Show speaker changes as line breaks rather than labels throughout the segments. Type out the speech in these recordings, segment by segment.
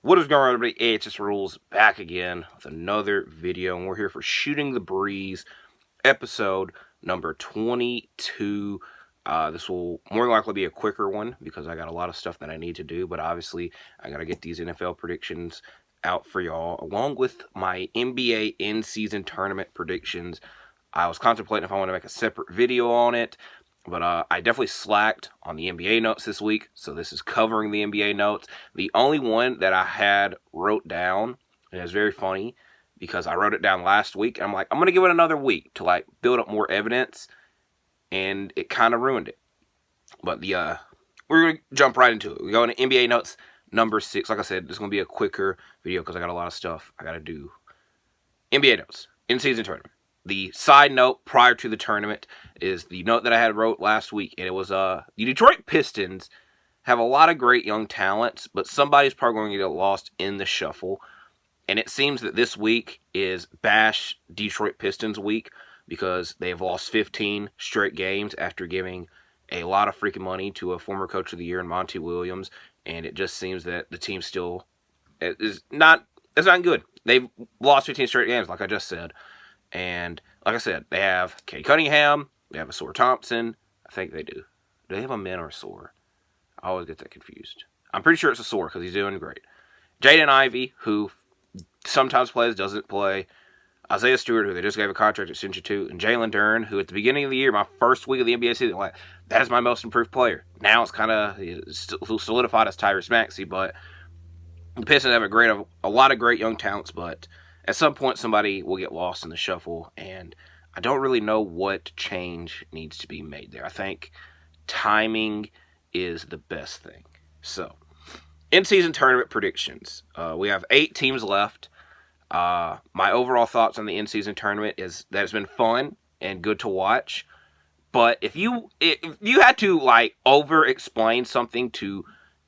What is going on, everybody? HS Rules back again with another video, and we're here for Shooting the Breeze, episode number 22. This will more than likely be a quicker one because I got a lot of stuff that I need to do, but obviously I got to get these NFL predictions out for y'all, along with my NBA in-season tournament predictions. I was contemplating if I want to make a separate video on it, but I definitely slacked on the NBA notes this week, so this is covering the NBA notes. The only one that I had wrote down, and it's very funny, because I wrote it down last week, and I'm like, I'm going to give it another week to build up more evidence, and it kind of ruined it. But we're going to jump right into it. We go into NBA notes number 6. Like I said, this is going to be a quicker video because I got a lot of stuff I got to do. NBA notes, in-season tournament. The side note prior to the tournament is the note that I had wrote last week, and it was the Detroit Pistons have a lot of great young talents, but somebody's probably going to get lost in the shuffle. And it seems that this week is Bash Detroit Pistons week because they've lost 15 straight games after giving a lot of freaking money to a former coach of the year in Monty Williams, and it just seems that the team still is not good. They've lost 15 straight games, like I just said. And like I said, they have Cade Cunningham, they have a Sore Thompson. I think they do. Do they have a Min or a Sore? I always get that confused. I'm pretty sure it's a Sore because he's doing great. Jaden Ivey, who sometimes plays, doesn't play. Isaiah Stewart, who they just gave a contract extension to. And Jalen Duren, who at the beginning of the year, my first week of the NBA season, that is my most improved player. Now it's kind of solidified as Tyrese Maxey, but the Pistons have a lot of great young talents, but at some point, somebody will get lost in the shuffle, and I don't really know what change needs to be made there. I think timing is the best thing. So, in-season tournament predictions. We have 8 teams left. My overall thoughts on the in-season tournament is that it's been fun and good to watch. But if you had to over-explain something to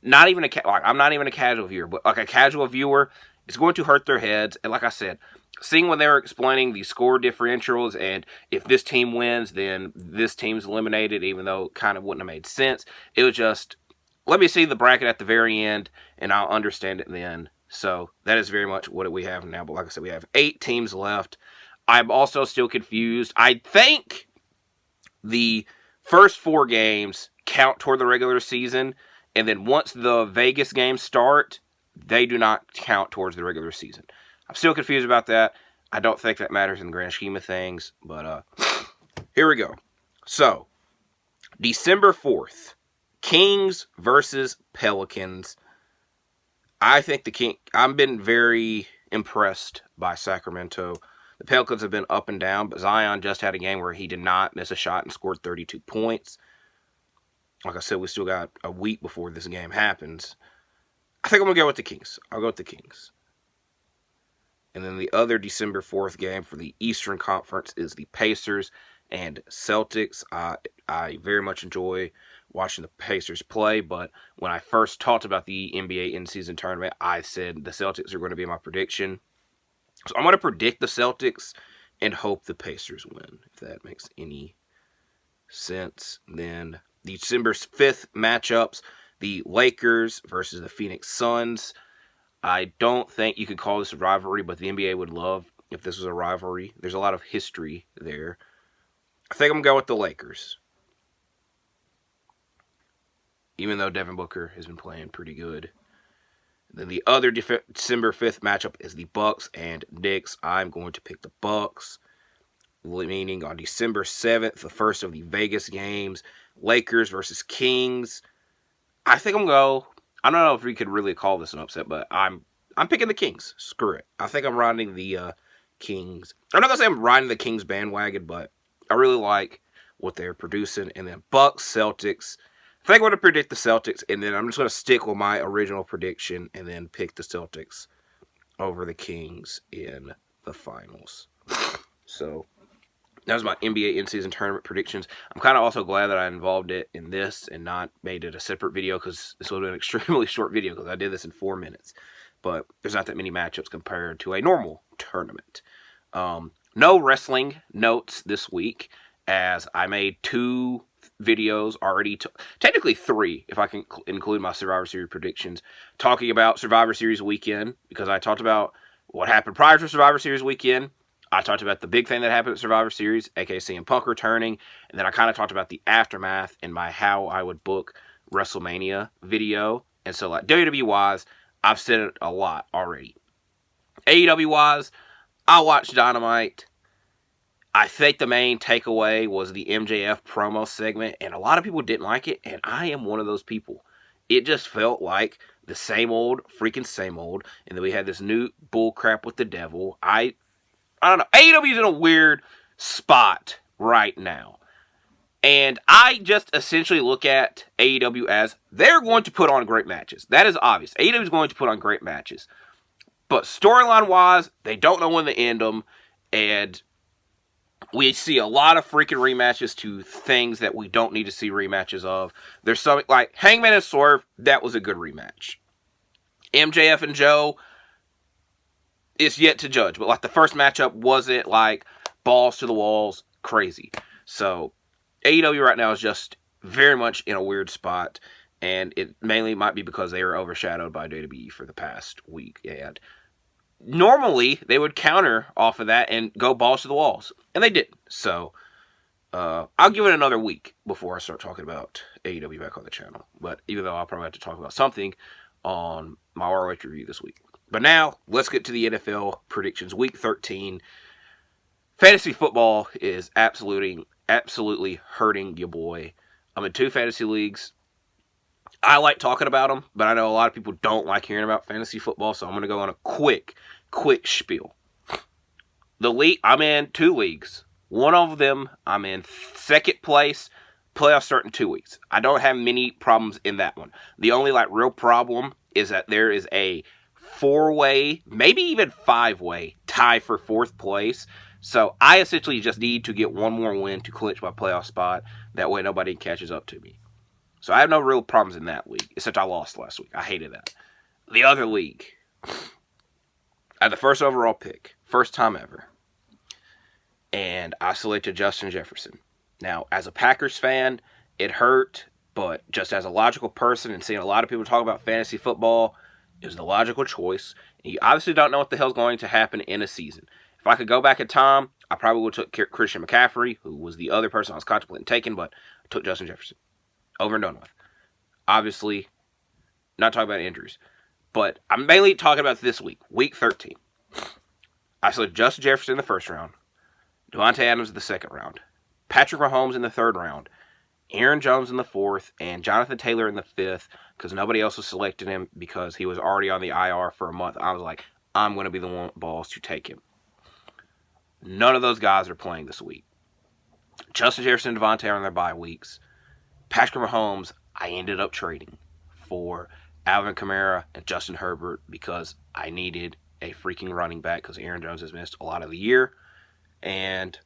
not even I'm not even a casual viewer, but a casual viewer, it's going to hurt their heads. And like I said, seeing when they were explaining the score differentials and if this team wins, then this team's eliminated, even though it kind of wouldn't have made sense. It was just, let me see the bracket at the very end, and I'll understand it then. So that is very much what we have now. But like I said, we have 8 teams left. I'm also still confused. I think the first 4 games count toward the regular season, and then once the Vegas games start, they do not count towards the regular season. I'm still confused about that. I don't think that matters in the grand scheme of things, but here we go. So, December 4th, Kings versus Pelicans. I think I've been very impressed by Sacramento. The Pelicans have been up and down, but Zion just had a game where he did not miss a shot and scored 32 points. Like I said, we still got a week before this game happens. I think I'm going to go with the Kings. I'll go with the Kings. And then the other December 4th game for the Eastern Conference is the Pacers and Celtics. I very much enjoy watching the Pacers play, but when I first talked about the NBA in-season tournament, I said the Celtics are going to be my prediction. So I'm going to predict the Celtics and hope the Pacers win, if that makes any sense. Then the December 5th matchups, the Lakers versus the Phoenix Suns. I don't think you could call this a rivalry, but the NBA would love if this was a rivalry. There's a lot of history there. I think I'm going to go with the Lakers. Even though Devin Booker has been playing pretty good. Then the other December 5th matchup is the Bucks and Knicks. I'm going to pick the Bucks. Meaning on December 7th, the first of the Vegas games, Lakers versus Kings. I think I'm going to go. I don't know if we could really call this an upset, but I'm picking the Kings. Screw it. I think I'm riding the Kings. I'm not going to say I'm riding the Kings bandwagon, but I really like what they're producing. And then Bucks, Celtics. I think I'm going to predict the Celtics, and then I'm just going to stick with my original prediction and then pick the Celtics over the Kings in the finals. So that was my NBA in-season tournament predictions. I'm kind of also glad that I involved it in this and not made it a separate video because this would have been an extremely short video because I did this in 4 minutes. But there's not that many matchups compared to a normal tournament. No wrestling notes this week as I made 2 videos already, technically 3 if I can include my Survivor Series predictions, talking about Survivor Series weekend, because I talked about what happened prior to Survivor Series weekend. I talked about the big thing that happened at Survivor Series, aka CM Punk returning, and then I kind of talked about the aftermath in my how I would book WrestleMania video. And so, like, WWE wise, I've said it a lot already. AEW wise, I watched Dynamite. I think the main takeaway was the MJF promo segment, and a lot of people didn't like it, and I am one of those people. It just felt like the same old, freaking same old, and then we had this new bullcrap with the devil. I don't know. AEW is in a weird spot right now. And I just essentially look at AEW as they're going to put on great matches. That is obvious. AEW is going to put on great matches. But storyline-wise, they don't know when to end them, and we see a lot of freaking rematches to things that we don't need to see rematches of. There's something like Hangman and Swerve, that was a good rematch. MJF and Joe, it's yet to judge. But like the first matchup wasn't like balls to the walls crazy. So AEW right now is just very much in a weird spot. And it mainly might be because they were overshadowed by WWE for the past week. And normally, they would counter off of that and go balls to the walls. And they didn't. So, I'll give it another week before I start talking about AEW back on the channel. But even though I'll probably have to talk about something on my ROH review this week. But now, let's get to the NFL predictions. Week 13. Fantasy football is absolutely hurting your boy. I'm in 2 fantasy leagues. I like talking about them, but I know a lot of people don't like hearing about fantasy football, so I'm going to go on a quick spiel. The league, I'm in 2 leagues. One of them, I'm in 2nd place. Playoffs start in 2 weeks. I don't have many problems in that one. The only real problem is that there is a 4-way, maybe even 5-way tie for 4th place. So I essentially just need to get one more win to clinch my playoff spot. That way nobody catches up to me. So I have no real problems in that league, except I lost last week. I hated that. The other league, I had the first overall pick, first time ever. And I selected Justin Jefferson. Now, as a Packers fan, it hurt, but just as a logical person and seeing a lot of people talk about fantasy football, it was the logical choice. And you obviously don't know what the hell's going to happen in a season. If I could go back in time, I probably would have took Christian McCaffrey, who was the other person I was contemplating taking, but I took Justin Jefferson. Over and done with. Obviously, not talking about injuries. But I'm mainly talking about this week, week 13. I selected Justin Jefferson in the 1st round, Devontae Adams in the 2nd round, Patrick Mahomes in the 3rd round, Aaron Jones in the 4th, and Jonathan Taylor in the 5th, because nobody else was selecting him because he was already on the IR for a month. I was like, I'm going to be the one balls to take him. None of those guys are playing this week. Justin Jefferson and Devontae are on their bye weeks. Patrick Mahomes, I ended up trading for Alvin Kamara and Justin Herbert because I needed a freaking running back because Aaron Jones has missed a lot of the year. And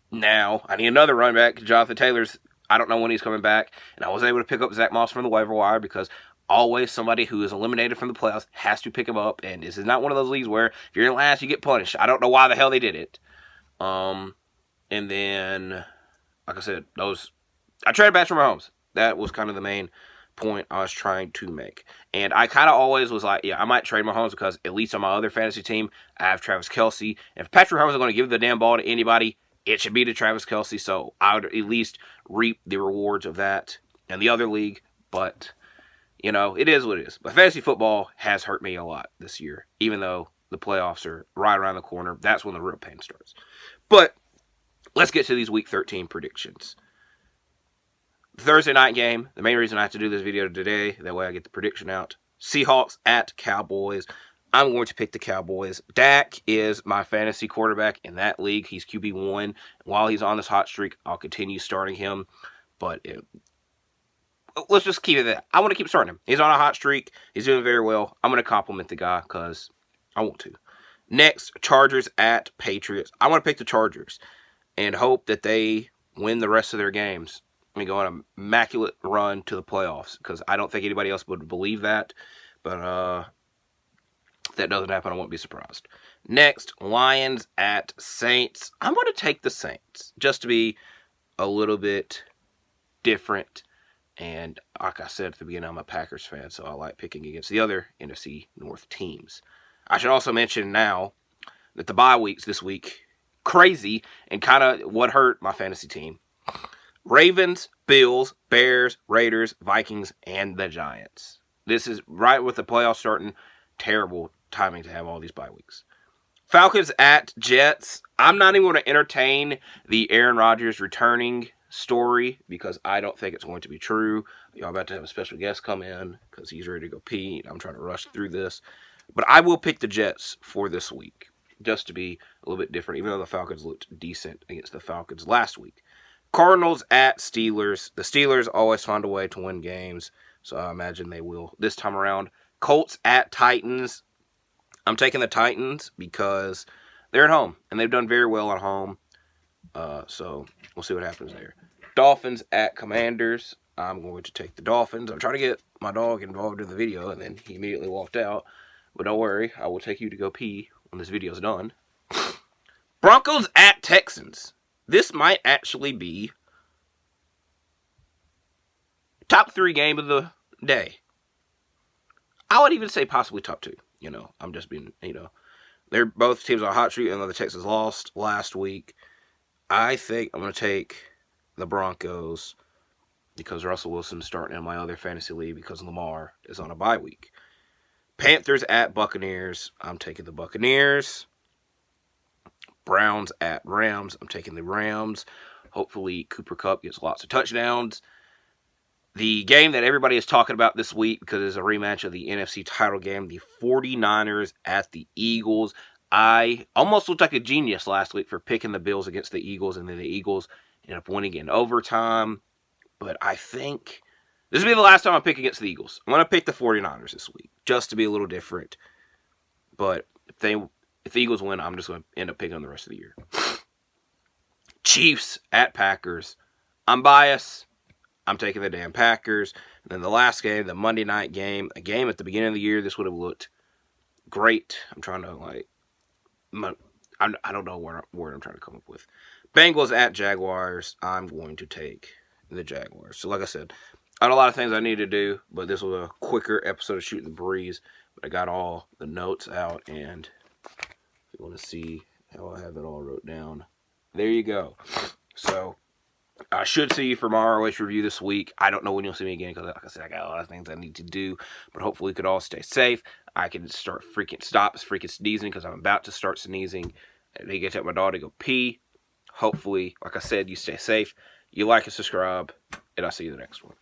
now I need another running back. Jonathan Taylor's, I don't know when he's coming back. And I was able to pick up Zach Moss from the waiver wire because always somebody who is eliminated from the playoffs has to pick him up. And this is not one of those leagues where if you're in last, you get punished. I don't know why the hell they did it. And then, like I said, I traded Patrick Mahomes. That was kind of the main point I was trying to make. And I kind of always was like, yeah, I might trade Mahomes because at least on my other fantasy team, I have Travis Kelce. And if Patrick Mahomes is going to give the damn ball to anybody, it should be to Travis Kelce. So I would at least reap the rewards of that in the other league. But, it is what it is. But fantasy football has hurt me a lot this year. Even though the playoffs are right around the corner, that's when the real pain starts. But let's get to these Week 13 predictions. Thursday night game, the main reason I have to do this video today, that way I get the prediction out. Seahawks at Cowboys. I'm going to pick the Cowboys. Dak is my fantasy quarterback in that league. He's QB1. While he's on this hot streak, I'll continue starting him. But let's just keep it that. I want to keep starting him. He's on a hot streak. He's doing very well. I'm going to compliment the guy because I want to. Next, Chargers at Patriots. I want to pick the Chargers and hope that they win the rest of their games and go on an immaculate run to the playoffs because I don't think anybody else would believe that. But If that doesn't happen, I won't be surprised. Next, Lions at Saints. I'm going to take the Saints just to be a little bit different. And like I said at the beginning, I'm a Packers fan, so I like picking against the other NFC North teams. I should also mention now that the bye weeks this week, crazy, and kind of what hurt my fantasy team. Ravens, Bills, Bears, Raiders, Vikings, and the Giants. This is right with the playoffs starting. Terrible timing to have all these bye weeks. Falcons at Jets. I'm not even going to entertain the Aaron Rodgers returning story because I don't think it's going to be true. Y'all about to have a special guest come in because he's ready to go pee. I'm trying to rush through this. But I will pick the Jets for this week just to be a little bit different, even though the Falcons looked decent against the Falcons last week. Cardinals at Steelers. The Steelers always find a way to win games, so I imagine they will this time around. Colts at Titans. I'm taking the Titans because they're at home, and they've done very well at home. So we'll see what happens there. Dolphins at Commanders. I'm going to take the Dolphins. I'm trying to get my dog involved in the video, and then he immediately walked out. But don't worry, I will take you to go pee when this video is done. Broncos at Texans. This might actually be top 3 game of the day. I would even say possibly top 2. I'm just being, they're both teams on a hot streak, and the Texans lost last week. I think I'm going to take the Broncos because Russell Wilson's starting in my other fantasy league because Lamar is on a bye week. Panthers at Buccaneers. I'm taking the Buccaneers. Browns at Rams. I'm taking the Rams. Hopefully Cooper Kupp gets lots of touchdowns. The game that everybody is talking about this week because it's a rematch of the NFC title game, the 49ers at the Eagles. I almost looked like a genius last week for picking the Bills against the Eagles, and then the Eagles ended up winning in overtime. But I think this will be the last time I pick against the Eagles. I'm going to pick the 49ers this week just to be a little different. But if the Eagles win, I'm just going to end up picking them the rest of the year. Chiefs at Packers. I'm biased. I'm taking the damn Packers. And then the last game, the Monday night game, a game at the beginning of the year, this would have looked great. I'm trying to, I don't know what word I'm trying to come up with. Bengals at Jaguars. I'm going to take the Jaguars. So like I said, I had a lot of things I need to do, but this was a quicker episode of Shooting the Breeze. But I got all the notes out, and if you want to see how I have it all wrote down, there you go. So I should see you for my ROH review this week. I don't know when you'll see me again because, like I said, I got a lot of things I need to do. But hopefully we could all stay safe. I can stop freaking sneezing because I'm about to start sneezing. I need to take my dog to go pee. Hopefully, like I said, you stay safe. You like and subscribe, and I'll see you in the next one.